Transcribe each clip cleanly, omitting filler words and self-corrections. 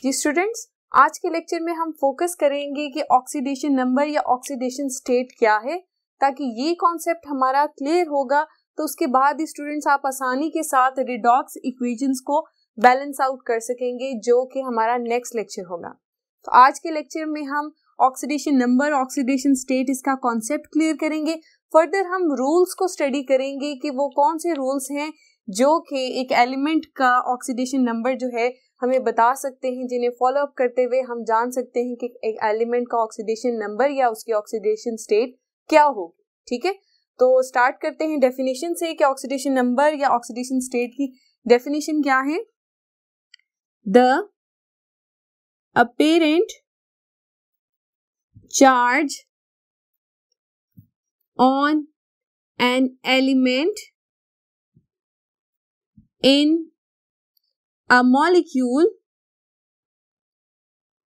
जी students, आज के lecture में हम फोकस करेंगे कि ऑक्सीडेशन नंबर या ऑक्सीडेशन स्टेट क्या है। ताकि ये कॉन्सेप्ट हमारा क्लियर होगा तो उसके बाद ही स्टूडेंट्स आप आसानी के साथ रिडॉक्स इक्वेशंस को बैलेंस आउट कर सकेंगे, जो कि हमारा नेक्स्ट लेक्चर होगा। तो आज के लेक्चर में हम ऑक्सीडेशन नंबर, ऑक्सीडेशन स्टेट, इसका कॉन्सेप्ट क्लियर करेंगे। फर्दर हम रूल्स को स्टडी करेंगे कि वो कौन से रूल्स हैं जो कि एक एलिमेंट का ऑक्सीडेशन नंबर जो है हमें बता सकते हैं, जिन्हें फॉलो अप करते हुए हम जान सकते हैं कि एक एलिमेंट का ऑक्सीडेशन नंबर या उसकी ऑक्सीडेशन स्टेट क्या होगी। ठीक है, तो स्टार्ट करते हैं डेफिनेशन से कि ऑक्सीडेशन नंबर या ऑक्सीडेशन स्टेट की डेफिनेशन क्या है। The apparent charge on an element in a molecule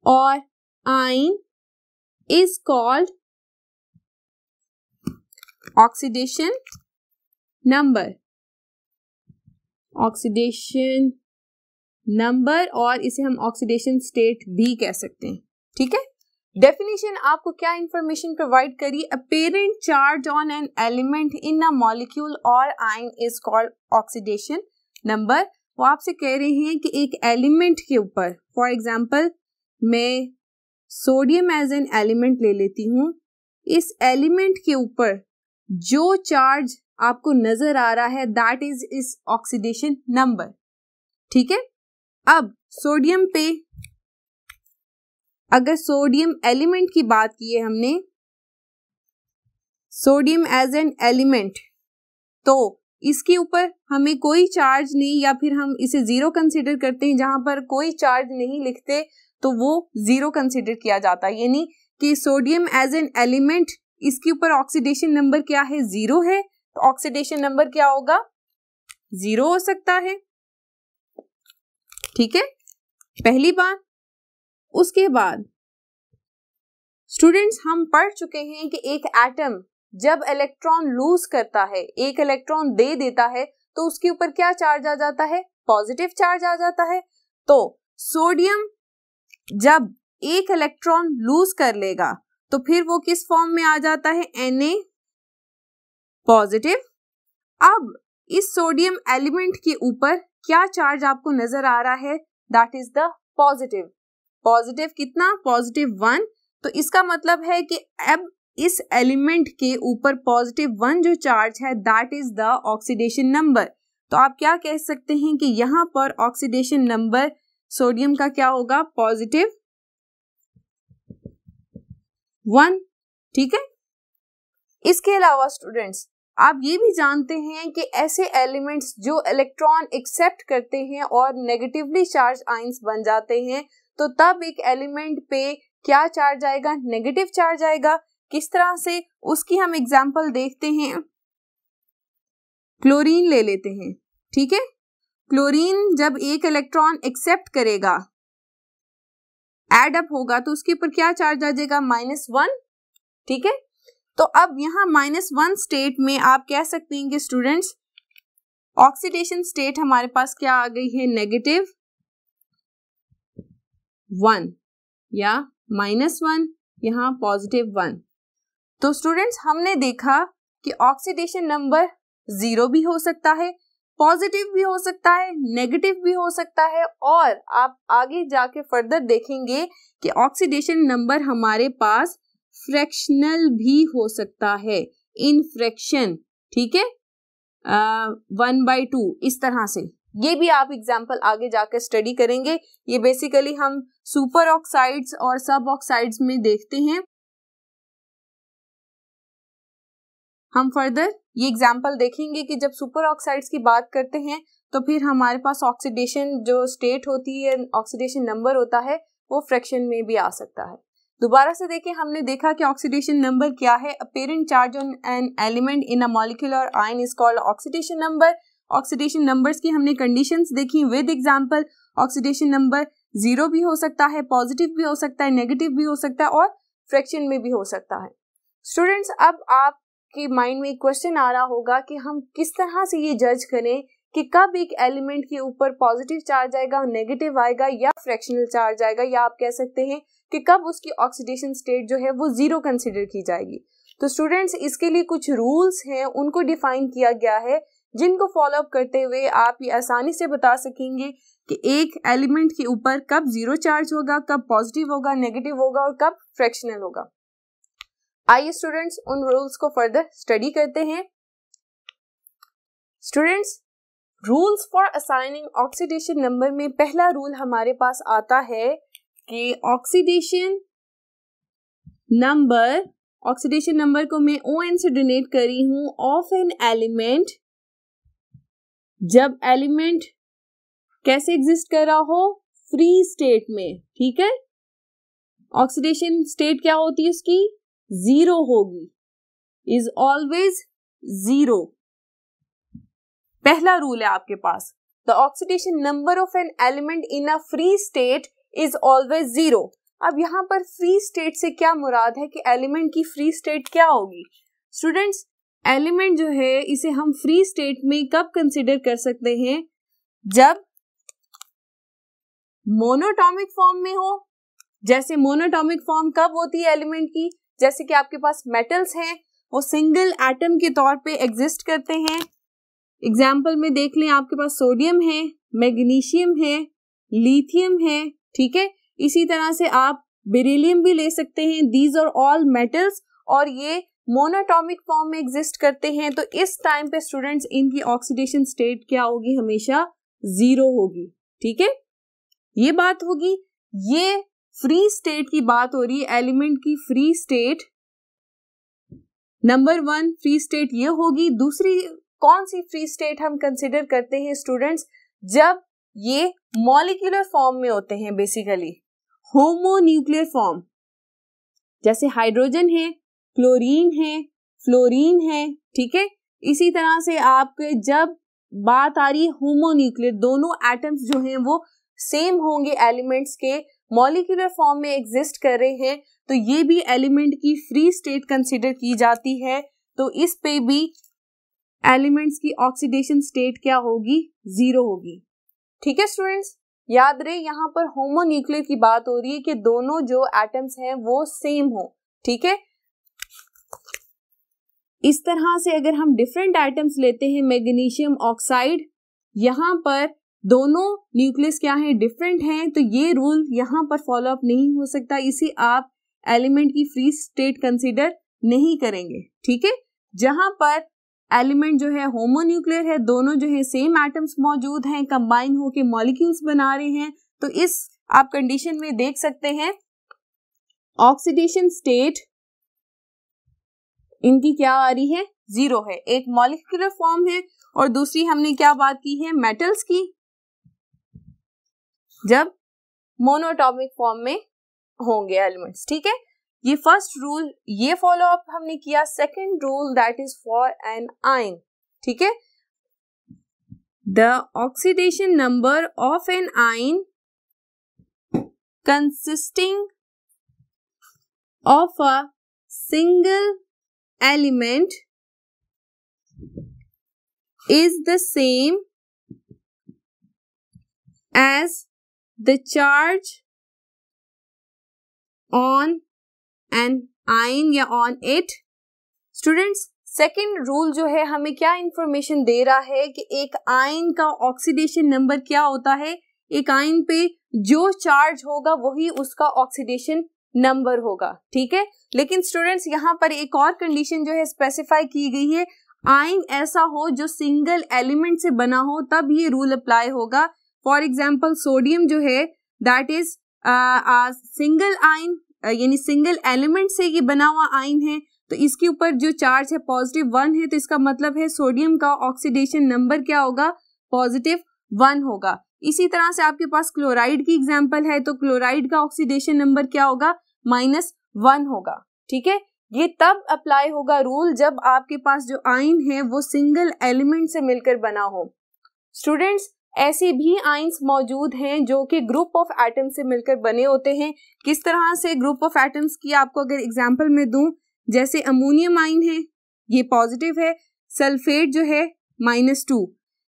or ion is called oxidation number. Oxidation number, और इसे हम ऑक्सीडेशन स्टेट भी कह सकते हैं। ठीक है, डेफिनेशन आपको क्या इंफॉर्मेशन प्रोवाइड करी। Apparent charge on an element in a molecule और ion is called oxidation number. वो आपसे कह रहे हैं कि एक एलिमेंट के ऊपर, फॉर एग्जांपल मैं सोडियम एज एन एलिमेंट ले लेती हूँ, इस एलिमेंट के ऊपर जो चार्ज आपको नजर आ रहा है दैट इज ऑक्सीडेशन नंबर। ठीक है, अब सोडियम पे, अगर सोडियम एलिमेंट की बात की है हमने, सोडियम एज एन एलिमेंट, तो इसके ऊपर हमें कोई चार्ज नहीं, या फिर हम इसे जीरो कंसीडर करते हैं। जहां पर कोई चार्ज नहीं लिखते तो वो जीरो कंसीडर किया जाता है, यानी कि सोडियम एज एन एलिमेंट, इसके ऊपर ऑक्सीडेशन नंबर क्या है, जीरो है। तो ऑक्सीडेशन नंबर क्या होगा, जीरो हो सकता है। ठीक है, पहली बात। उसके बाद स्टूडेंट्स हम पढ़ चुके हैं कि एक एटम जब इलेक्ट्रॉन लूज करता है, एक इलेक्ट्रॉन दे देता है, तो उसके ऊपर क्या चार्ज आ जाता है, पॉजिटिव चार्ज आ जाता है। तो सोडियम जब एक इलेक्ट्रॉन लूज कर लेगा तो फिर वो किस फॉर्म में आ जाता है, Na पॉजिटिव। अब इस सोडियम एलिमेंट के ऊपर क्या चार्ज आपको नजर आ रहा है, that is the positive. Positive कितना, पॉजिटिव 1। तो इसका मतलब है कि अब इस एलिमेंट के ऊपर पॉजिटिव 1 जो चार्ज है that is the oxidation number. तो आप क्या कह सकते हैं कि यहां पर ऑक्सीडेशन नंबर सोडियम का क्या होगा, पॉजिटिव 1। ठीक है, इसके अलावा स्टूडेंट्स आप ये भी जानते हैं कि ऐसे एलिमेंट्स जो इलेक्ट्रॉन एक्सेप्ट करते हैं और नेगेटिवली चार्ज आयंस बन जाते हैं, तो तब एक एलिमेंट पे क्या चार्ज आएगा, नेगेटिव चार्ज आएगा। किस तरह से, उसकी हम एग्जांपल देखते हैं। क्लोरीन ले लेते हैं। ठीक है, क्लोरीन जब एक इलेक्ट्रॉन एक्सेप्ट करेगा, एड अप होगा, तो उसके ऊपर क्या चार्ज आ जाएगा, -1। ठीक है, तो अब यहां -1 स्टेट में आप कह सकते हैं कि स्टूडेंट्स ऑक्सीडेशन स्टेट हमारे पास क्या आ गई है, -1 या -1, यहां +1। तो स्टूडेंट्स हमने देखा कि ऑक्सीडेशन नंबर 0 भी हो सकता है, पॉजिटिव भी हो सकता है, नेगेटिव भी हो सकता है, और आप आगे जाके फर्दर देखेंगे कि ऑक्सीडेशन नंबर हमारे पास फ्रैक्शनल भी हो सकता है, इन फ्रैक्शन। ठीक है, 1/2 इस तरह से। ये भी आप एग्जाम्पल आगे जाकर स्टडी करेंगे। ये बेसिकली हम सुपर ऑक्साइड्स और सब ऑक्साइड्स में देखते हैं। हम फर्दर ये एग्जाम्पल देखेंगे कि जब सुपर ऑक्साइड्स की बात करते हैं तो फिर हमारे पास ऑक्सीडेशन जो स्टेट होती है, ऑक्सीडेशन नंबर होता है, वो फ्रैक्शन में भी आ सकता है। दोबारा से देखें, हमने देखा कि ऑक्सीडेशन नंबर क्या है। Apparent charge on an element in a molecule और ion is called oxidation number. Oxidation numbers की हमने कंडीशंस देखी विद एग्जांपल। ऑक्सीडेशन नंबर 0 भी हो सकता है, पॉजिटिव भी हो सकता है, नेगेटिव भी हो सकता है, और फ्रैक्शन में भी हो सकता है। स्टूडेंट्स, अब आपके माइंड में एक क्वेश्चन आ रहा होगा कि हम किस तरह से ये जज करें कि कब एक एलिमेंट के ऊपर पॉजिटिव चार्ज आएगा, नेगेटिव आएगा या फ्रैक्शनल चार्ज आएगा, या आप कह सकते हैं कि कब उसकी ऑक्सीडेशन स्टेट जो है वो जीरो कंसिडर की जाएगी। तो स्टूडेंट्स इसके लिए कुछ रूल्स हैं, उनको डिफाइन किया गया है, जिनको फॉलो अप करते हुए आप ये आसानी से बता सकेंगे कि एक एलिमेंट के ऊपर कब जीरो चार्ज होगा, कब पॉजिटिव होगा, नेगेटिव होगा और कब फ्रैक्शनल होगा। आइए स्टूडेंट्स उन रूल्स को फर्दर स्टडी करते हैं। Students, rules for assigning oxidation number में पहला रूल हमारे पास आता है कि ऑक्सीडेशन नंबर को मैं ON से डिनोट कर रही हूं, ऑफ एन एलिमेंट, जब एलिमेंट कैसे एग्जिस्ट कर रहा हो, फ्री स्टेट में। ठीक है, ऑक्सीडेशन स्टेट क्या होती है उसकी, जीरो होगी, इज ऑलवेज जीरो। पहला रूल है आपके पास, the oxidation number of an element in a free state is always zero. अब यहाँ पर फ्री स्टेट से क्या मुराद है कि एलिमेंट की फ्री स्टेट क्या होगी। स्टूडेंट्स, एलिमेंट जो है इसे हम फ्री स्टेट में कब कंसिडर कर सकते हैं, जब मोनोटॉमिक फॉर्म में हो। जैसे मोनोटॉमिक फॉर्म कब होती है एलिमेंट की, जैसे कि आपके पास मेटल्स हैं, वो सिंगल एटम के तौर पे एग्जिस्ट करते हैं। एग्जाम्पल में देख लें, आपके पास सोडियम है, मैग्नीशियम है, लिथियम है। ठीक है, इसी तरह से आप बेरिलियम भी ले सकते हैं। दीज आर ऑल मेटल्स और ये मोनोटॉमिक फॉर्म में एग्जिस्ट करते हैं। तो इस टाइम पे स्टूडेंट्स इनकी ऑक्सीडेशन स्टेट क्या होगी, हमेशा जीरो होगी। ठीक है, ये बात होगी। ये फ्री स्टेट की बात हो रही है, एलिमेंट की free state. Number 1 free state ये होगी। दूसरी कौन सी फ्री स्टेट हम कंसिडर करते हैं स्टूडेंट्स, जब ये मॉलिक्यूलर फॉर्म में होते हैं, बेसिकली होमोन्यूक्लियर फॉर्म। जैसे हाइड्रोजन है, क्लोरीन है, फ्लोरीन है। ठीक है, इसी तरह से आपके जब बात आ रही है होमोन्यूक्लियर, दोनों एटम्स जो हैं वो सेम होंगे, एलिमेंट्स के मॉलिक्यूलर फॉर्म में एग्जिस्ट कर रहे हैं, तो ये भी एलिमेंट की फ्री स्टेट कंसिडर की जाती है। तो इस पे भी एलिमेंट्स की ऑक्सीडेशन स्टेट क्या होगी, जीरो होगी। ठीक है स्टूडेंट्स, याद रहे यहाँ पर होमोन्यूक्लियर की बात हो रही है कि दोनों जो एटम्स हैं वो सेम हो। ठीक है, इस तरह से अगर हम डिफरेंट एटम्स लेते हैं, मैग्नीशियम ऑक्साइड, यहाँ पर दोनों न्यूक्लियस क्या है, डिफरेंट हैं, तो ये रूल यहाँ पर फॉलो अप नहीं हो सकता, इसे आप एलिमेंट की फ्री स्टेट कंसीडर नहीं करेंगे। ठीक है, जहां पर एलिमेंट जो है होमोन्यूक्लियर है, दोनों जो है सेम एटम्स मौजूद हैं, कंबाइन होके मॉलिक्यूल्स बना रहे हैं, तो इस आप कंडीशन में देख सकते हैं ऑक्सीडेशन स्टेट इनकी क्या आ रही है, जीरो है। एक मॉलिक्यूलर फॉर्म है और दूसरी हमने क्या बात की है, मेटल्स की, जब मोनोटॉमिक फॉर्म में होंगे एलिमेंट्स। ठीक है, ये फर्स्ट रूल ये फॉलो अप हमने किया। Second rule that is for an ion. ठीक है, the oxidation number of an ion consisting of a single element is the same as the charge on an ion या on it। Students, second rule जो है हमें क्या information दे रहा है कि एक आयन का ऑक्सीडेशन नंबर क्या होता है, एक आयन पे जो चार्ज होगा वही उसका ऑक्सीडेशन नंबर होगा। ठीक है, लेकिन स्टूडेंट्स यहाँ पर एक और कंडीशन जो है स्पेसिफाई की गई है, आयन ऐसा हो जो सिंगल एलिमेंट से बना हो, तब ये रूल अप्लाई होगा। फॉर एग्जांपल सोडियम जो है दैट इज सिंगल आयन, यानी सिंगल एलिमेंट से ये बना हुआ आयन है, तो इसके ऊपर जो चार्ज है पॉजिटिव 1 है, तो इसका मतलब है सोडियम का ऑक्सीडेशन नंबर क्या होगा, पॉजिटिव 1 होगा। इसी तरह से आपके पास क्लोराइड की एग्जांपल है, तो क्लोराइड का ऑक्सीडेशन नंबर क्या होगा, -1 होगा। ठीक है, ये तब अप्लाई होगा रूल जब आपके पास जो आयन है वो सिंगल एलिमेंट से मिलकर बना हो। स्टूडेंट्स, ऐसे भी आयन्स मौजूद हैं जो कि ग्रुप ऑफ एटम्स से मिलकर बने होते हैं। किस तरह से ग्रुप ऑफ एटम्स की आपको अगर एग्जांपल में दूं, जैसे अमोनियम आयन है, ये पॉजिटिव है, सल्फेट जो है -2,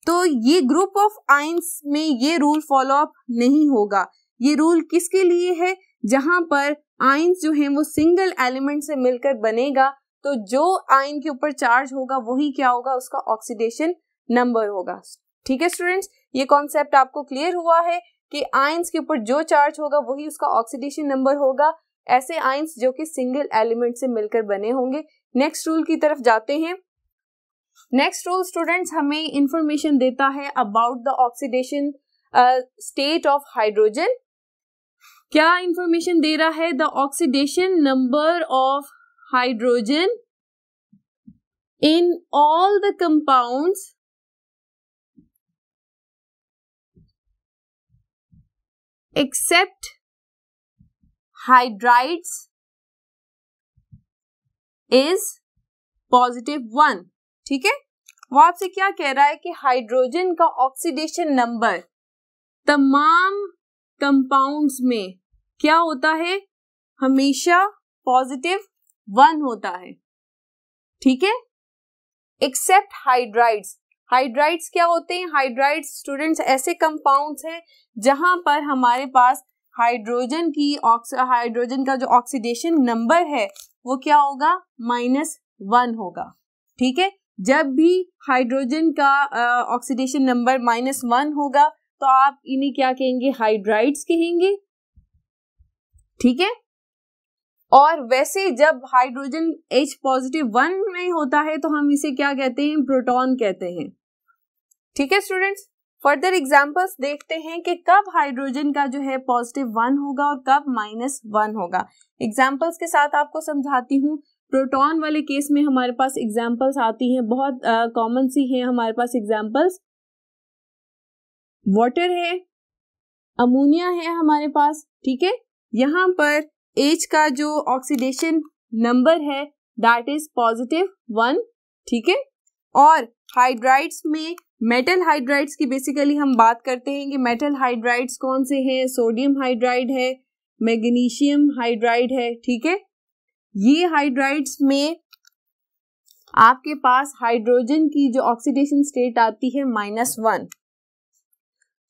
तो ये ग्रुप ऑफ आयंस में ये रूल फॉलो अप नहीं होगा। ये रूल किसके लिए है? जहां पर आयंस जो है वो सिंगल एलिमेंट से मिलकर बनेगा, तो जो आयन के ऊपर चार्ज होगा वही क्या होगा, उसका ऑक्सीडेशन नंबर होगा। ठीक है स्टूडेंट्स, ये कॉन्सेप्ट आपको क्लियर हुआ है कि आयंस के ऊपर जो चार्ज होगा वही उसका ऑक्सीडेशन नंबर होगा, ऐसे आयंस जो कि सिंगल एलिमेंट से मिलकर बने होंगे। नेक्स्ट रूल की तरफ जाते हैं। नेक्स्ट रूल स्टूडेंट्स हमें इंफॉर्मेशन देता है about the oxidation state of hydrogen. क्या इंफॉर्मेशन दे रहा है? The oxidation number of hydrogen in all the compounds except hydrides is +1। ठीक है, वो आपसे क्या कह रहा है कि हाइड्रोजन का ऑक्सीडेशन नंबर तमाम कंपाउंड्स में क्या होता है? हमेशा +1 होता है। ठीक है, एक्सेप्ट हाइड्राइड्स। हाइड्राइड्स क्या होते हैं? हाइड्राइड्स स्टूडेंट्स ऐसे कंपाउंड्स हैं जहां पर हमारे पास हाइड्रोजन का जो ऑक्सीडेशन नंबर है वो क्या होगा? -1 होगा। ठीक है, जब भी हाइड्रोजन का ऑक्सीडेशन नंबर -1 होगा तो आप इन्हें क्या कहेंगे? हाइड्राइड्स कहेंगे। ठीक है, और वैसे जब हाइड्रोजन H+1 में होता है तो हम इसे क्या कहते हैं? प्रोटॉन कहते हैं। ठीक है स्टूडेंट्स, फर्दर एग्जांपल्स देखते हैं कि कब हाइड्रोजन का जो है +1 होगा और कब -1 होगा। एग्जांपल्स के साथ आपको समझाती हूँ। प्रोटॉन वाले केस में हमारे पास एग्जांपल्स आती हैं, बहुत कॉमन सी हैं हमारे पास एग्जांपल्स। वाटर है, अमोनिया है हमारे पास। ठीक है, यहाँ पर H का जो ऑक्सीडेशन नंबर है दैट इज +1। ठीक है, और हाइड्राइड्स में मेटल हाइड्राइड्स की बेसिकली हम बात करते हैं कि मेटल हाइड्राइड्स कौन से हैं? सोडियम हाइड्राइड है, मैग्नीशियम हाइड्राइड है। ठीक है, ये हाइड्राइड्स में आपके पास हाइड्रोजन की जो ऑक्सीडेशन स्टेट आती है -1।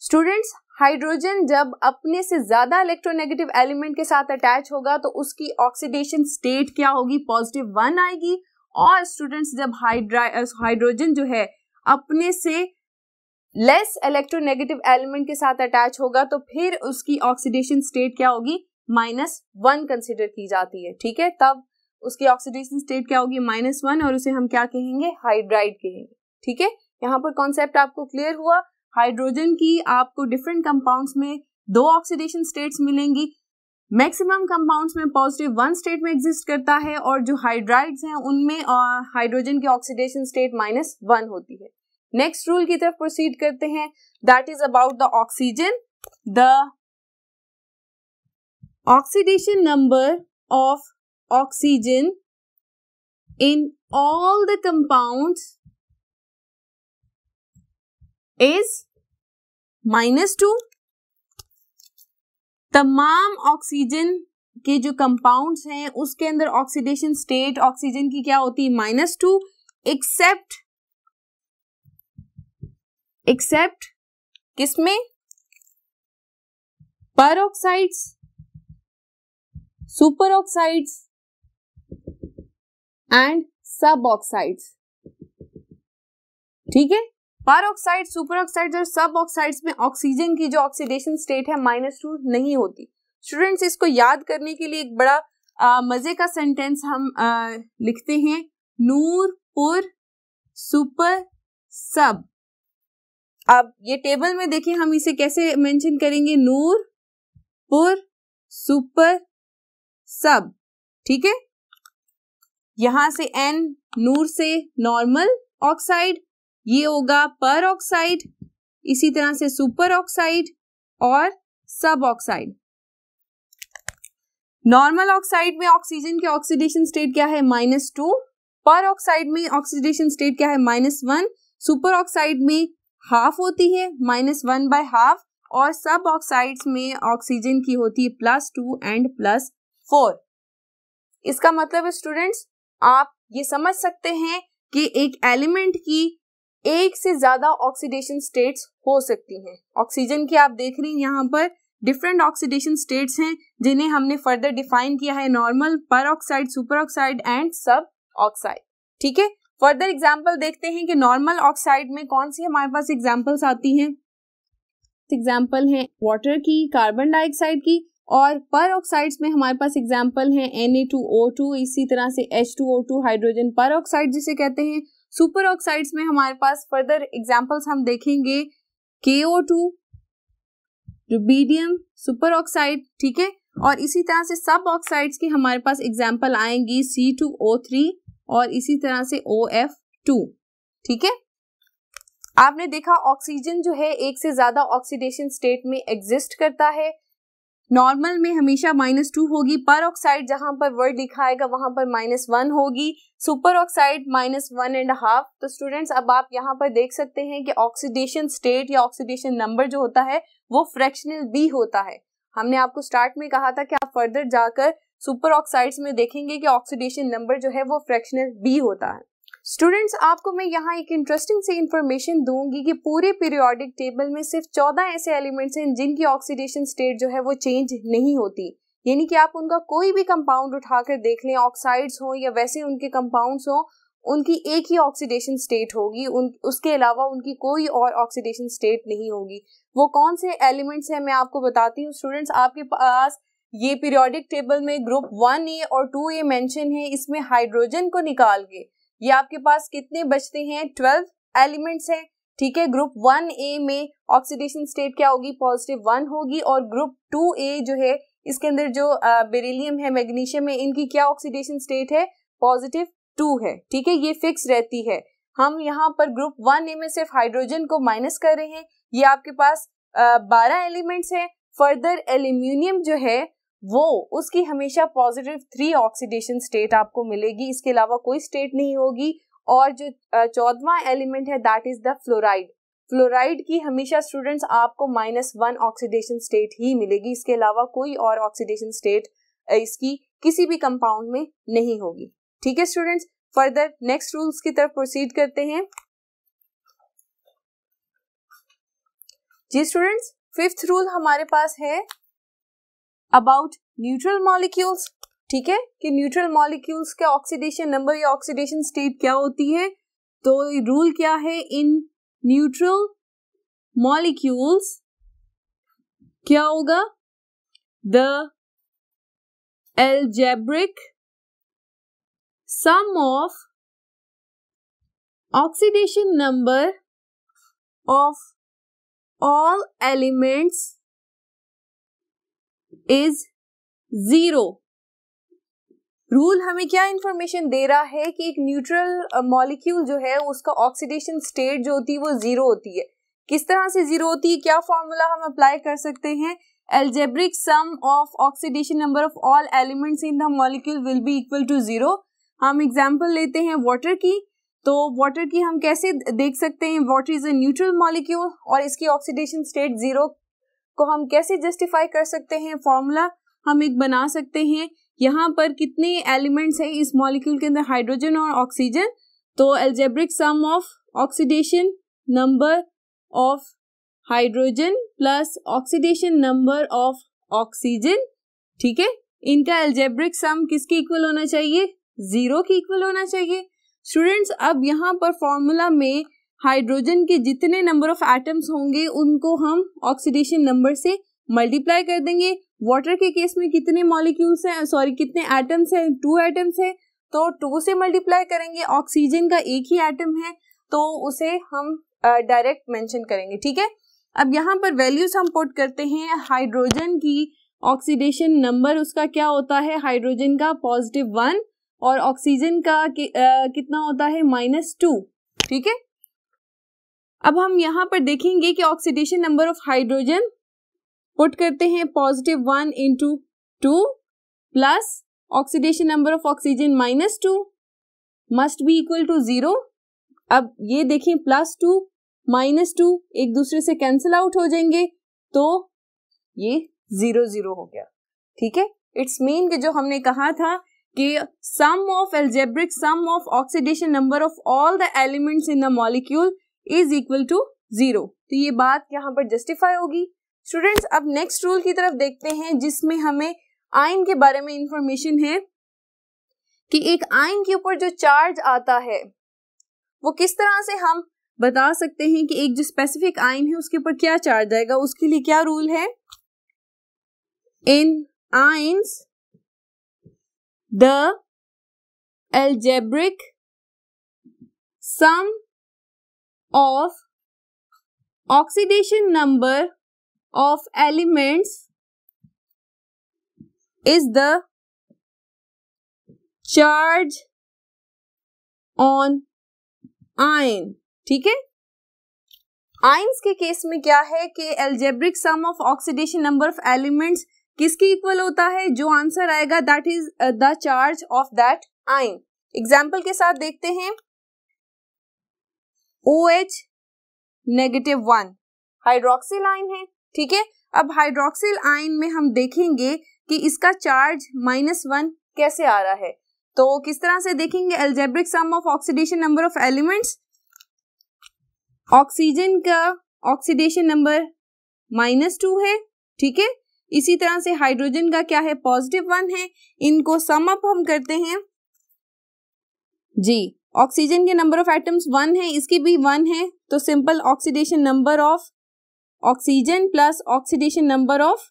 स्टूडेंट्स, हाइड्रोजन जब अपने से ज्यादा इलेक्ट्रोनेगेटिव एलिमेंट के साथ अटैच होगा तो उसकी ऑक्सीडेशन स्टेट क्या होगी? +1 आएगी। और स्टूडेंट्स जब हाइड्रोजन जो है अपने से लेस इलेक्ट्रोनेगेटिव एलिमेंट के साथ अटैच होगा तो फिर उसकी ऑक्सीडेशन स्टेट क्या होगी? -1 कंसिडर की जाती है। ठीक है, तब उसकी ऑक्सीडेशन स्टेट क्या होगी? -1, और उसे हम क्या कहेंगे? हाइड्राइड कहेंगे। ठीक है, यहाँ पर कॉन्सेप्ट आपको क्लियर हुआ। हाइड्रोजन की आपको डिफरेंट कंपाउंड्स में 2 ऑक्सीडेशन स्टेट्स मिलेंगी। मैक्सिमम कंपाउंड्स में +1 स्टेट में एग्जिस्ट करता है और जो हाइड्राइड्स हैं उनमें हाइड्रोजन की ऑक्सीडेशन स्टेट -1 होती है। नेक्स्ट रूल की तरफ प्रोसीड करते हैं, that is about the oxygen. The oxidation number of oxygen in all the compounds is -2। तमाम ऑक्सीजन के जो कंपाउंड्स हैं उसके अंदर ऑक्सीडेशन स्टेट ऑक्सीजन की क्या होती है? -2, एक्सेप्ट किसमें? पर ऑक्साइड्स, सुपर ऑक्साइड्स एंड सब ऑक्साइड्स। ठीक है, पर ऑक्साइड, सुपर ऑक्साइड और सब ऑक्साइड्स में ऑक्सीजन की जो ऑक्सीडेशन स्टेट है -2 नहीं होती। स्टूडेंट्स, इसको याद करने के लिए एक बड़ा मजे का सेंटेंस हम लिखते हैं, नूर पुर सुपर सब। अब ये टेबल में देखिए हम इसे कैसे मेंशन करेंगे? नूर पुर सुपर सब। ठीक है, यहां से N नूर से नॉर्मल ऑक्साइड, ये होगा पर ऑक्साइड, इसी तरह से सुपर ऑक्साइड और सब ऑक्साइड। नॉर्मल ऑक्साइड में ऑक्सीजन की ऑक्सीडेशन स्टेट क्या है? -2। पर ऑक्साइड में ऑक्सीडेशन स्टेट क्या है? -1। सुपर ऑक्साइड में हाफ होती है, -1/2, और सब ऑक्साइड्स में ऑक्सीजन की होती है +2 एंड +4। इसका मतलब है स्टूडेंट्स, आप ये समझ सकते हैं कि एक एलिमेंट की एक से ज्यादा ऑक्सीडेशन स्टेट्स हो सकती हैं। ऑक्सीजन की आप देख रही हैं यहाँ पर डिफरेंट ऑक्सीडेशन स्टेट्स हैं जिन्हें हमने फर्दर डिफाइन किया है, नॉर्मल, पर ऑक्साइड, सुपर ऑक्साइड एंड सब ऑक्साइड। ठीक है, फर्दर एग्जांपल देखते हैं कि नॉर्मल ऑक्साइड में कौन सी हमारे पास एग्जांपल्स आती हैं। एग्जांपल है वाटर की, कार्बन डाइऑक्साइड की, और पर ऑक्साइड्स में हमारे पास एग्जांपल है Na2O2, इसी तरह से H2O2 हाइड्रोजन पर ऑक्साइड जिसे कहते हैं। सुपर ऑक्साइड्स में हमारे पास फर्दर एग्जांपल्स हम देखेंगे KO2, रुबीडियम, सुपर ऑक्साइड। ठीक है, और इसी तरह से सब ऑक्साइड्स की हमारे पास एग्जांपल आएंगी C2O3 और इसी तरह से OF2। ठीक है, आपने देखा ऑक्सीजन जो है एक से ज्यादा ऑक्सीडेशन स्टेट में एग्जिस्ट करता है। नॉर्मल में हमेशा -2 होगी, पर ऑक्साइड जहां पर वर्ड लिखा आएगा वहां पर -1 होगी, सुपर ऑक्साइड -1.5। तो स्टूडेंट्स अब आप यहाँ पर देख सकते हैं कि ऑक्सीडेशन स्टेट या ऑक्सीडेशन नंबर जो होता है वो फ्रैक्शनल बी होता है। हमने आपको स्टार्ट में कहा था कि आप फर्दर जाकर सुपर ऑक्साइड्स में देखेंगे कि ऑक्सीडेशन नंबर जो है वो फ्रैक्शनल बी होता है। स्टूडेंट्स आपको मैं यहाँ एक इंटरेस्टिंग सी इंफॉर्मेशन दूंगी कि पूरे पीरियोडिक टेबल में सिर्फ 14 ऐसे एलिमेंट्स हैं जिनकी ऑक्सीडेशन स्टेट जो है वो चेंज नहीं होती। यानी कि आप उनका कोई भी कंपाउंड उठाकर देख लें, ऑक्साइड्स हो या वैसे उनके कंपाउंड्स हो, उनकी एक ही ऑक्सीडेशन स्टेट होगी, उसके अलावा उनकी कोई और ऑक्सीडेशन स्टेट नहीं होगी। वो कौन से एलिमेंट्स हैं मैं आपको बताती हूँ। स्टूडेंट्स आपके पास ये पीरियोडिक टेबल में ग्रुप 1A और 2A मेंशन है, इसमें हाइड्रोजन को निकाल के ये आपके पास कितने बचते हैं, 12 एलिमेंट्स हैं। ठीक है, ग्रुप 1A में ऑक्सीडेशन स्टेट क्या होगी, +1 होगी, और ग्रुप 2A जो है इसके अंदर जो बेरिलियम है, मैग्नीशियम है, इनकी क्या ऑक्सीडेशन स्टेट है, +2 है। ठीक है, ये फिक्स रहती है। हम यहाँ पर ग्रुप 1A में सिर्फ हाइड्रोजन को माइनस कर रहे हैं। ये आपके पास 12 एलिमेंट्स हैं। फर्दर एल्यूमिनियम जो है वो उसकी हमेशा +3 ऑक्सीडेशन स्टेट आपको मिलेगी, इसके अलावा कोई स्टेट नहीं होगी। और जो 14वां एलिमेंट है that is the fluoride. Fluoride की हमेशा स्टूडेंट्स आपको -1 ऑक्सीडेशन स्टेट ही मिलेगी, इसके अलावा कोई और ऑक्सीडेशन स्टेट इसकी किसी भी कंपाउंड में नहीं होगी। ठीक है स्टूडेंट्स, फर्दर नेक्स्ट रूल्स की तरफ प्रोसीड करते हैं। जी स्टूडेंट्स, 5th रूल हमारे पास है अबाउट न्यूट्रल मॉलिक्यूल्स। ठीक है, कि न्यूट्रल मॉलिक्यूल्स का ऑक्सीडेशन नंबर या ऑक्सीडेशन स्टेट क्या होती है। तो रूल क्या है, इन न्यूट्रल मॉलिक्यूल्स क्या होगा, the algebraic sum of oxidation number of all elements is 0। Rule हमें क्या इंफॉर्मेशन दे रहा है कि एक न्यूट्रल मॉलिक्यूल जो है उसका ऑक्सीडेशन स्टेट जो होती है वो 0 होती है। किस तरह से 0 होती है, क्या फॉर्मूला हम अप्लाई कर सकते हैं, algebraic sum of oxidation number of all elements in the molecule will be equal to 0। हम एग्जांपल लेते हैं वाटर की, तो वाटर की हम कैसे देख सकते हैं, water is a neutral molecule और इसकी ऑक्सीडेशन स्टेट 0 को हम कैसे जस्टिफाई कर सकते हैं, फॉर्मूला हम एक बना सकते हैं। यहाँ पर कितने एलिमेंट्स हैं इस मॉलिक्यूल के अंदर, हाइड्रोजन और ऑक्सीजन। तो algebraic sum of oxidation number of hydrogen plus oxidation number of oxygen. ठीक है, इनका algebraic सम किसके इक्वल होना चाहिए, 0 के इक्वल होना चाहिए। स्टूडेंट्स अब यहाँ पर फॉर्मूला में हाइड्रोजन के जितने नंबर ऑफ एटम्स होंगे उनको हम ऑक्सीडेशन नंबर से मल्टीप्लाई कर देंगे। वाटर के केस में कितने मॉलिक्यूल्स हैं, कितने एटम्स हैं, 2 एटम्स हैं, तो 2 से मल्टीप्लाई करेंगे। ऑक्सीजन का एक ही एटम है तो उसे हम डायरेक्ट मेंशन करेंगे। ठीक है, अब यहाँ पर वैल्यूज हम पुट करते हैं। हाइड्रोजन की ऑक्सीडेशन नंबर उसका क्या होता है, हाइड्रोजन का +1 और ऑक्सीजन का कितना होता है, -2। ठीक है, अब हम यहाँ पर देखेंगे कि oxidation number of hydrogen put करते हैं +1 × 2 plus oxidation number of oxygen -2 must be equal to 0। अब ये देखें +2 -2 एक दूसरे से कैंसिल आउट हो जाएंगे तो ये 0 हो गया। ठीक है, इट्स मीन कि जो हमने कहा था कि sum of algebraic sum of oxidation number of all the elements in the molecule is equal to 0। तो ये बात यहाँ पर जस्टिफाई होगी। स्टूडेंट्स अब नेक्स्ट रूल की तरफ देखते हैं जिसमें हमें आयन के बारे में इंफॉर्मेशन है कि एक आयन के ऊपर जो चार्ज आता है वो किस तरह से हम बता सकते हैं कि एक जो स्पेसिफिक आयन है उसके ऊपर क्या चार्ज आएगा। उसके लिए क्या रूल है, in ions the algebraic sum of oxidation number of elements is the charge on ion। ठीक है, आयन्स के केस में क्या है कि algebraic sum of oxidation number of elements किसके इक्वल होता है, जो आंसर आएगा that is the charge of that ion. Example के साथ देखते हैं, OH -1 हाइड्रोक्सिल आयन है। ठीक है, अब हाइड्रोक्सिल आयन में हम देखेंगे कि इसका चार्ज -1 कैसे आ रहा है। तो किस तरह से देखेंगे, algebraic sum of oxidation number of elements, oxygen का ऑक्सीडेशन नंबर -2 है। ठीक है, इसी तरह से हाइड्रोजन का क्या है, +1 है। इनको सम अप हम करते हैं जी, ऑक्सीजन के नंबर ऑफ एटम्स 1 है, इसकी भी 1 है, तो simple oxidation number of oxygen plus oxidation number of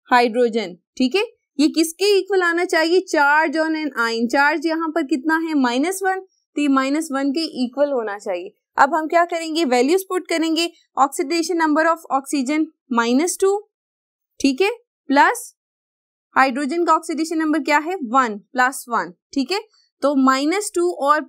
hydrogen. ठीक है, ये किसके इक्वल आना चाहिए, charge on an ion. Charge यहाँ पर कितना है, -1, तो ये -1 के इक्वल होना चाहिए। अब हम क्या करेंगे, वैल्यूज पुट करेंगे, ऑक्सीडेशन नंबर ऑफ ऑक्सीजन -2, ठीक है, प्लस हाइड्रोजन का ऑक्सीडेशन नंबर क्या है, 1 + 1। ठीक है, तो -2 और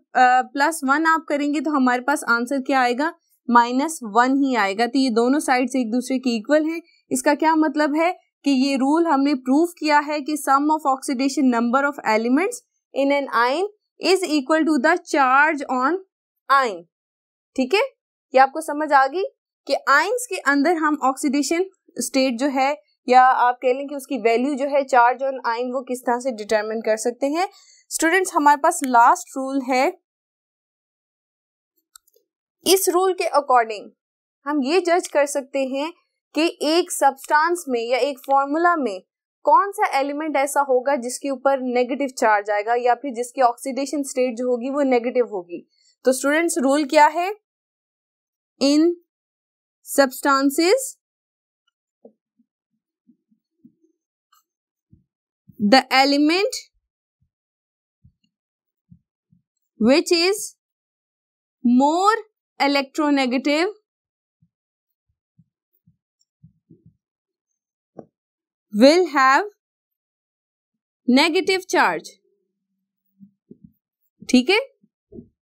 +1 आप करेंगे तो हमारे पास आंसर क्या आएगा, -1 ही आएगा। तो ये दोनों साइड्स एक दूसरे के इक्वल हैं। इसका क्या मतलब है कि ये रूल हमने प्रूव किया है कि sum of oxidation number of elements in an ion is equal to the charge on ion. ठीक है, ये आपको समझ आ गई कि आयन्स के अंदर हम ऑक्सीडेशन स्टेट जो है, या आप कह लें कि उसकी वैल्यू जो है चार्ज ऑन आयन, वो किस तरह से डिटरमिन कर सकते हैं। स्टूडेंट्स हमारे पास लास्ट रूल है। इस रूल के अकॉर्डिंग हम ये जज कर सकते हैं कि एक सब्सटेंस में या एक फॉर्मूला में कौन सा एलिमेंट ऐसा होगा जिसके ऊपर नेगेटिव चार्ज आएगा, या फिर जिसकी ऑक्सीडेशन स्टेट जो होगी वो नेगेटिव होगी। तो स्टूडेंट्स रूल क्या है, इन substances the element which is more electronegative will have negative charge। ठीक है,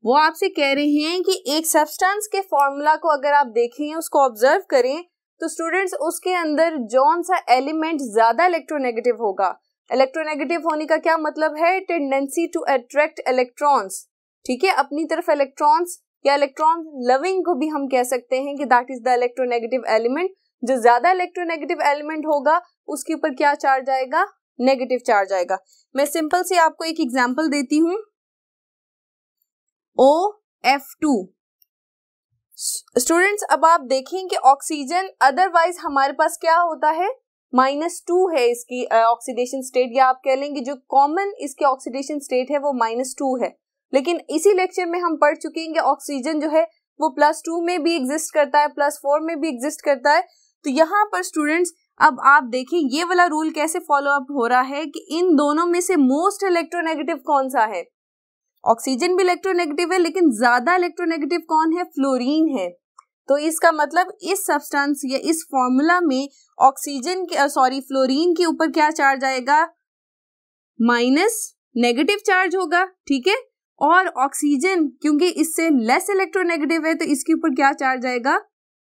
वो आपसे कह रहे हैं कि एक सब्सटेंस के फॉर्मूला को अगर आप देखें, उसको ऑब्जर्व करें, तो स्टूडेंट्स उसके अंदर जौन सा एलिमेंट ज्यादा इलेक्ट्रोनेगेटिव होगा। इलेक्ट्रोनेगेटिव होने का क्या मतलब है, टेंडेंसी टू अट्रैक्ट इलेक्ट्रॉन्स। ठीक है, अपनी तरफ इलेक्ट्रॉन्स या इलेक्ट्रॉन लविंग को भी हम कह सकते हैं कि that is the electronegative element. जो ज्यादा इलेक्ट्रोनेगेटिव एलिमेंट होगा उसके ऊपर क्या चार्ज आएगा, नेगेटिव चार्ज आएगा। मैं सिंपल से आपको एक एग्जांपल देती हूं, OF2। स्टूडेंट्स अब आप देखें कि ऑक्सीजन अदरवाइज हमारे पास क्या होता है, -2 है इसकी ऑक्सीडेशन स्टेट, या आप कह लेंगे जो कॉमन इसके ऑक्सीडेशन स्टेट है वो -2 है। लेकिन इसी लेक्चर में हम पढ़ चुके हैं कि ऑक्सीजन जो है वो +2 में भी एग्जिस्ट करता है, +4 में भी एग्जिस्ट करता है। तो यहाँ पर स्टूडेंट्स अब आप देखें ये वाला रूल कैसे फॉलो अप हो रहा है कि इन दोनों में से मोस्ट इलेक्ट्रोनेगेटिव कौन सा है। ऑक्सीजन भी इलेक्ट्रोनेगेटिव है, लेकिन ज्यादा इलेक्ट्रोनेगेटिव कौन है, फ्लोरीन है। तो इसका मतलब इस सब्सटेंस या इस फॉर्मूला में ऑक्सीजन के फ्लोरीन के ऊपर क्या चार्ज आएगा, नेगेटिव चार्ज होगा। ठीक है, और ऑक्सीजन क्योंकि इससे लेस इलेक्ट्रोनेगेटिव है तो इसके ऊपर क्या चार्ज आएगा,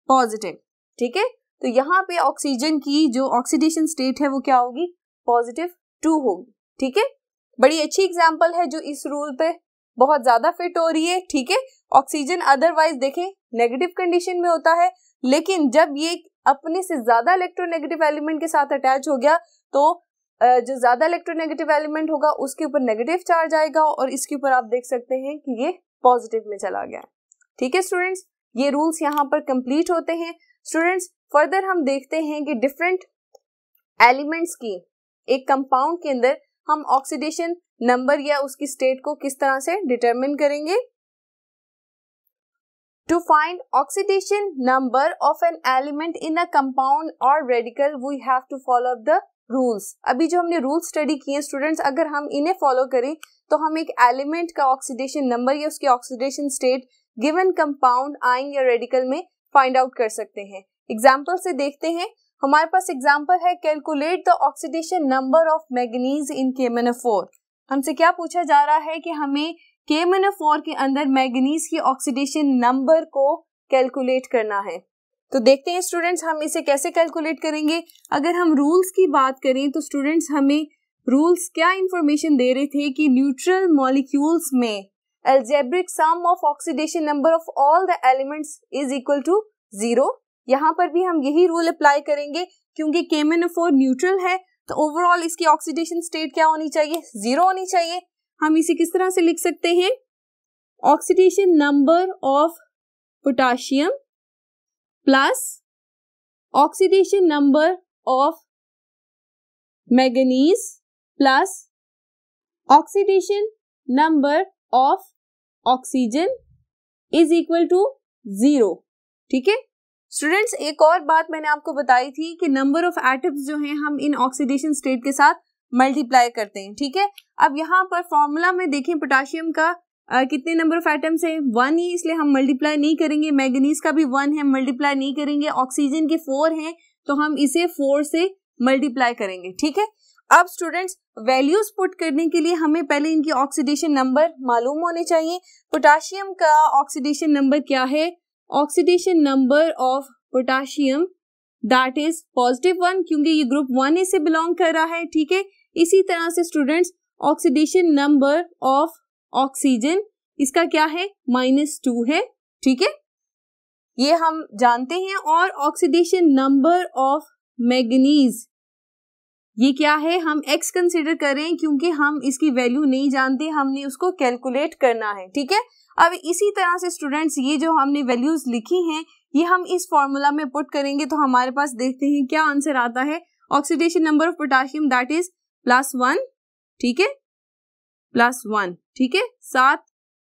पॉजिटिव। ठीक है, तो यहाँ पे ऑक्सीजन की जो ऑक्सीडेशन स्टेट है वो क्या होगी, +2 होगी। ठीक है, बड़ी अच्छी एग्जांपल है जो इस रूल पे बहुत ज्यादा फिट हो रही है। ठीक है, ऑक्सीजन अदरवाइज देखें नेगेटिव कंडीशन में होता है, लेकिन जब ये अपने से ज्यादा इलेक्ट्रोनेगेटिव एलिमेंट के साथ अटैच हो गया तो जो ज्यादा इलेक्ट्रोनेगेटिव एलिमेंट होगा उसके ऊपर नेगेटिव चार्ज आएगा, और इसके ऊपर आप देख सकते हैं कि ये पॉजिटिव में चला गया। ठीक है स्टूडेंट्स, ये रूल्स यहाँ पर कंप्लीट होते हैं। स्टूडेंट्स फर्दर हम देखते हैं कि डिफरेंट एलिमेंट्स की एक कंपाउंड के अंदर हम ऑक्सीडेशन नंबर या उसकी स्टेट को किस तरह से डिटरमिन करेंगे। To find oxidation number of an element in a compound or radical, we have to follow the rules. अभी जो हमने रूल स्टडी किए स्टूडेंट्स, अगर हम इन्हें फॉलो करें तो हम एक एलिमेंट का ऑक्सीडेशन नंबर या उसकी oxidation state given compound, ion या रेडिकल में फाइंड आउट कर सकते हैं। एग्जाम्पल से देखते हैं। हमारे पास एग्जाम्पल है, calculate the oxidation number of manganese in KMnO4। हमसे क्या पूछा जा रहा है कि हमें KMnO4 के अंदर मैग्नीज की ऑक्सीडेशन नंबर को कैलकुलेट करना है। तो देखते हैं स्टूडेंट्स हम इसे कैसे कैलकुलेट करेंगे। अगर हम रूल्स की बात करें तो स्टूडेंट्स हमें रूल्स क्या इंफॉर्मेशन दे रहे थे कि न्यूट्रल मॉलिक्यूल्स में algebraic sum of oxidation number of all the elements is equal to 0। यहाँ पर भी हम यही रूल अप्लाई करेंगे क्योंकि KMnO4 न्यूट्रल है तो ओवरऑल इसकी ऑक्सीडेशन स्टेट क्या होनी चाहिए, 0 होनी चाहिए। हम इसे किस तरह से लिख सकते हैं, oxidation number of potassium plus oxidation number of manganese plus oxidation number of oxygen is equal to 0। ठीक है स्टूडेंट्स, एक और बात मैंने आपको बताई थी कि नंबर ऑफ एटम्स जो हैं हम इन ऑक्सीडेशन स्टेट के साथ मल्टीप्लाई करते हैं। ठीक है, अब यहाँ पर फॉर्मूला में देखें पोटाशियम का कितने नंबर ऑफ एटम्स है, 1 ही, इसलिए हम मल्टीप्लाई नहीं करेंगे। मैग्नीज का भी 1 है, मल्टीप्लाई नहीं करेंगे। ऑक्सीजन के 4 हैं तो हम इसे 4 से मल्टीप्लाई करेंगे। ठीक है, अब स्टूडेंट्स वैल्यूज पुट करने के लिए हमें पहले इनकी ऑक्सीडेशन नंबर मालूम होने चाहिए। पोटाशियम का ऑक्सीडेशन नंबर क्या है, oxidation number of potassium that is +1 क्योंकि ये ग्रुप 1A से बिलोंग कर रहा है। ठीक है, इसी तरह से students oxidation number of oxygen इसका क्या है, -2 है। ठीक है, ये हम जानते हैं। और ऑक्सीडेशन नंबर ऑफ मैग्नीज ये क्या है, हम x कंसिडर करें क्योंकि हम इसकी वैल्यू नहीं जानते, हमने उसको कैलकुलेट करना है। ठीक है, अब इसी तरह से स्टूडेंट्स ये जो हमने वैल्यूज लिखी हैं ये हम इस फॉर्मूला में पुट करेंगे तो हमारे पास देखते हैं क्या आंसर आता है। Oxidation number of potassium that is +1। ठीक है, +1। ठीक है, साथ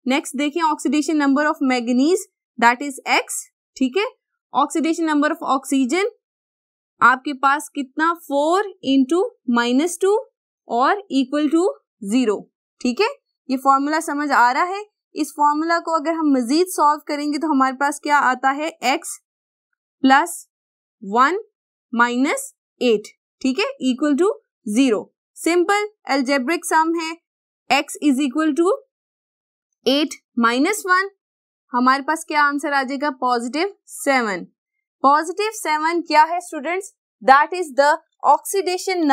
नेक्स्ट देखें oxidation number of manganese that is x। ठीक है, ऑक्सीडेशन नंबर ऑफ ऑक्सीजन आपके पास कितना, 4 × -2 और इक्वल टू 0। ठीक है, ये फॉर्मूला समझ आ रहा है। इस फॉर्मूला को अगर हम मजीद सॉल्व करेंगे तो हमारे पास क्या आता है, x + 1 - 8। ठीक है, इक्वल टू 0। सिंपल अलजेब्रिक सम है, x इज इक्वल टू 8 - 1, हमारे पास क्या आंसर आ जाएगा, +7। +7 क्या है students, that is the oxidation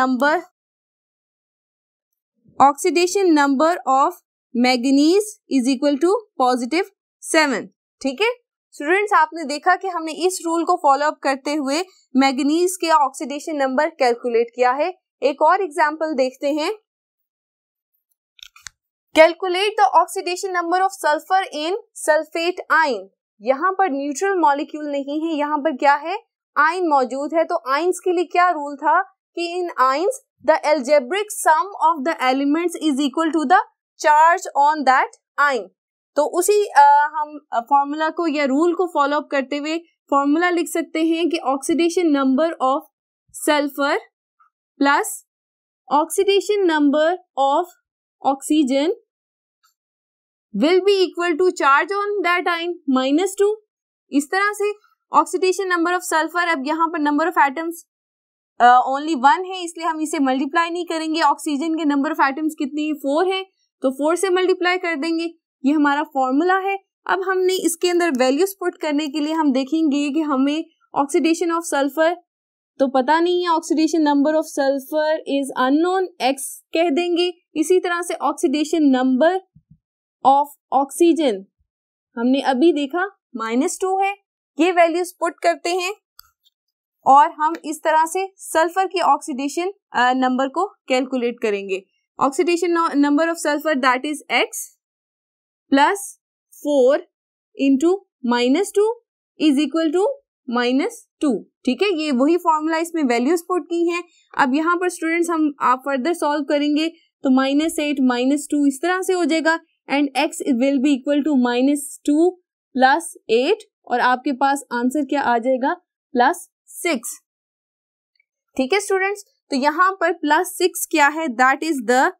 number of manganese is equal to +7। ठीक है स्टूडेंट्स, आपने देखा कि हमने इस रूल को फॉलो अप करते हुए मैग्नीज के ऑक्सीडेशन नंबर कैलकुलेट किया है। एक और एग्जांपल देखते हैं, calculate the oxidation number of sulphur in sulphate ion. यहाँ पर न्यूट्रल मॉलिक्यूल नहीं है, यहाँ पर क्या है, आयन मौजूद है। तो आयन्स के लिए क्या रूल था कि in ions the algebraic sum of the elements is equal to the charge on that ion. तो उसी हम फॉर्मूला को या रूल को फॉलो अप करते हुए फॉर्मूला लिख सकते हैं कि oxidation number of sulphur plus oxidation number of oxygen will be equal to charge on that ion -2। इस तरह से ऑक्सीडेशन नंबर ऑफ सल्फर, अब यहाँ पर नंबर ऑफ एटम्स ओनली 1 है इसलिए हम इसे मल्टीप्लाई नहीं करेंगे। ऑक्सीजन के नंबर ऑफ एटम्स कितने हैं, 4 है, तो 4 से मल्टीप्लाई कर देंगे। ये हमारा फॉर्मूला है। अब हमने इसके अंदर वैल्यूज पुट करने के लिए हम देखेंगे कि हमें ऑक्सीडेशन ऑफ सल्फर तो पता नहीं है, oxidation number of sulphur is unknown, x कह देंगे। इसी तरह से ऑक्सीडेशन नंबर ऑफ ऑक्सीजन हमने अभी देखा -2 है, ये वैल्यूज पुट करते हैं और हम इस तरह से सल्फर की ऑक्सीडेशन नंबर को कैलकुलेट करेंगे। Oxidation number of sulphur that is x + 4 × -2 is equal to -2। ठीक है, ये वही फॉर्मूला, इसमें वैल्यूज पुट की हैं। अब यहाँ पर स्टूडेंट्स आप फर्दर सॉल्व करेंगे तो -8 -2 इस तरह से हो जाएगा and x will be equal to -2 + 8 और आपके पास आंसर क्या आ जाएगा +6। ठीक है स्टूडेंट्स, तो यहाँ पर +6 क्या है, that is the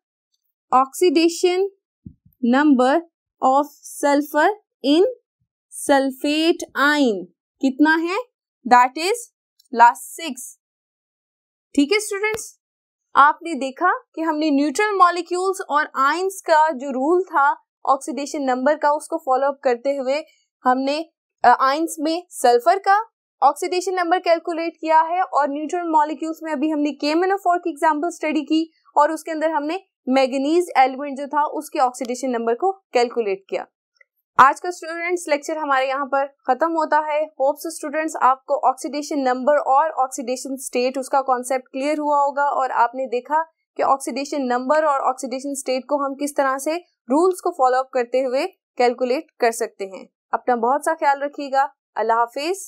oxidation number of sulphur in sulphate ion. कितना है, दैट इज +6। ठीक है स्टूडेंट्स, आपने देखा कि हमने न्यूट्रल मॉलिक्यूल्स और आयंस का जो रूल था ऑक्सीडेशन नंबर का उसको फॉलो अप करते हुए हमने आयंस में सल्फर का ऑक्सीडेशन नंबर कैलकुलेट किया है और न्यूट्रल मॉलिक्यूल्स में अभी हमने KMnO4 की एग्जांपल स्टडी की और उसके अंदर हमने मैग्नीज एलिमेंट जो था उसके ऑक्सीडेशन नंबर को कैलकुलेट किया। आज का स्टूडेंट्स लेक्चर हमारे यहाँ पर खत्म होता है। होप्स स्टूडेंट्स आपको ऑक्सीडेशन नंबर और ऑक्सीडेशन स्टेट उसका कॉन्सेप्ट क्लियर हुआ होगा और आपने देखा कि ऑक्सीडेशन नंबर और ऑक्सीडेशन स्टेट को हम किस तरह से रूल्स को फॉलो अप करते हुए कैलकुलेट कर सकते हैं। अपना बहुत सा ख्याल रखिएगा। अल्लाह हाफिज।